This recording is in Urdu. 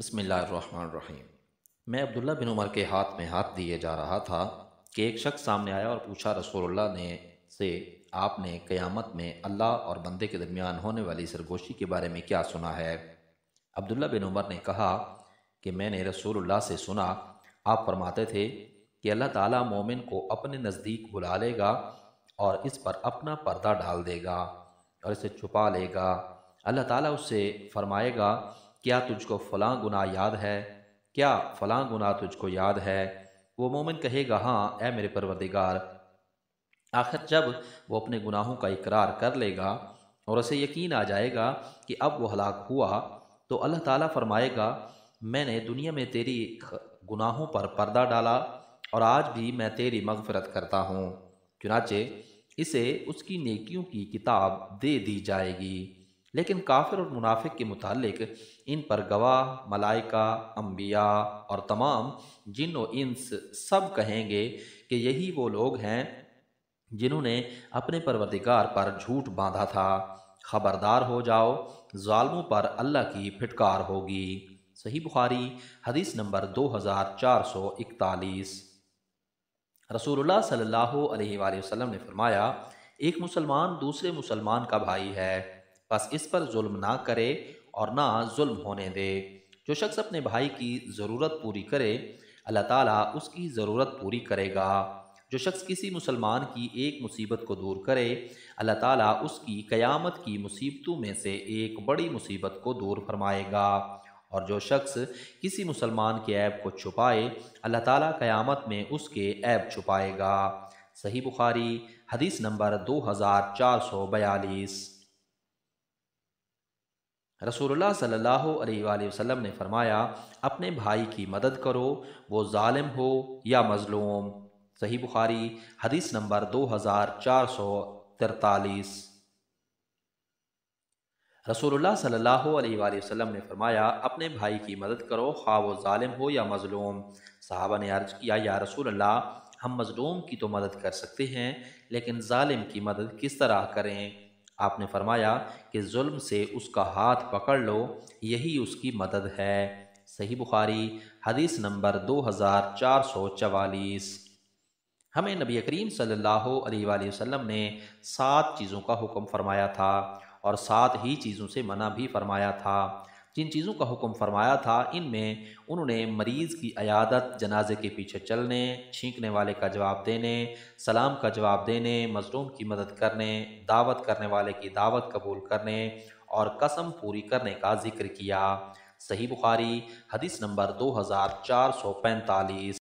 بسم اللہ الرحمن الرحیم۔ میں عبداللہ بن عمر کے ہاتھ میں ہاتھ دیے جا رہا تھا کہ ایک شخص سامنے آیا اور پوچھا، رسول اللہ نے سے آپ نے قیامت میں اللہ اور بندے کے درمیان ہونے والی سرگوشی کے بارے میں کیا سنا ہے؟ عبداللہ بن عمر نے کہا کہ میں نے رسول اللہ سے سنا، آپ فرماتے تھے کہ اللہ تعالیٰ مومن کو اپنے نزدیک بلا لے گا اور اس پر اپنا پردہ ڈال دے گا اور اسے چھپا لے گا۔ اللہ تعالیٰ اس سے فرمائے گا، کیا تجھ کو فلاں گناہ یاد ہے؟ کیا فلاں گناہ تجھ کو یاد ہے؟ وہ مومن کہے گا، ہاں اے میرے پروردگار۔ آخر جب وہ اپنے گناہوں کا اقرار کر لے گا اور اسے یقین آ جائے گا کہ اب وہ ہلاک ہوا، تو اللہ تعالیٰ فرمائے گا، میں نے دنیا میں تیری گناہوں پر پردہ ڈالا اور آج بھی میں تیری مغفرت کرتا ہوں۔ چنانچہ اسے اس کی نیکیوں کی کتاب دے دی جائے گی۔ لیکن کافر اور منافق کے متعلق ان پر گواہ ملائکہ، انبیاء اور تمام جن و انس سب کہیں گے کہ یہی وہ لوگ ہیں جنہوں نے اپنے پروردگار پر جھوٹ باندھا تھا۔ خبردار ہو جاؤ، ظالموں پر اللہ کی پھٹکار ہوگی۔ صحیح بخاری حدیث نمبر 2441۔ رسول اللہ صلی اللہ علیہ وآلہ وسلم نے فرمایا، ایک مسلمان دوسرے مسلمان کا بھائی ہے، بس اس پر ظلم نہ کرے اور نہ ظلم ہونے دے۔ جو شخص اپنے بھائی کی ضرورت پوری کرے، اللہ تعالیٰ اس کی ضرورت پوری کرے گا۔ جو شخص کسی مسلمان کی ایک مصیبت کو دور کرے، اللہ تعالیٰ اس کی قیامت کی مصیبتوں میں سے ایک بڑی مصیبت کو دور فرمائے گا۔ اور جو شخص کسی مسلمان کے عیب کو چھپائے، اللہ تعالیٰ قیامت میں اس کے عیب چھپائے گا۔ صحیح بخاری حدیث نمبر 2442۔ رسول اللہ صلی اللہ علیہ وآلہ وسلم نے فرمایا، اپنے بھائی کی مدد کرو، وہ ظالم ہو یا مظلوم۔ صحیح بخاری حدیث نمبر 2443۔ رسول اللہ صلی اللہ علیہ وآلہ وسلم نے فرمایا، اپنے بھائی کی مدد کرو، خواہ وہ ظالم ہو یا مظلوم۔ صحابہ نے عرض کیا، یا رسول اللہ، ہم مظلوم کی تو مدد کر سکتے ہیں، لیکن ظالم کی مدد کس طرح کریں؟ آپ نے فرمایا کہ ظلم سے اس کا ہاتھ پکڑ لو، یہی اس کی مدد ہے۔ صحیح بخاری حدیث نمبر 2444۔ ہمیں نبی کریم صلی اللہ علیہ وآلہ وسلم نے 7 چیزوں کا حکم فرمایا تھا اور 7 ہی چیزوں سے منع بھی فرمایا تھا۔ جن چیزوں کا حکم فرمایا تھا ان میں انہوں نے مریض کی عیادت، جنازے کے پیچھے چلنے، چھینکنے والے کا جواب دینے، سلام کا جواب دینے، مظلوم کی مدد کرنے، دعوت کرنے والے کی دعوت قبول کرنے اور قسم پوری کرنے کا ذکر کیا۔ صحیح بخاری حدیث نمبر 2445۔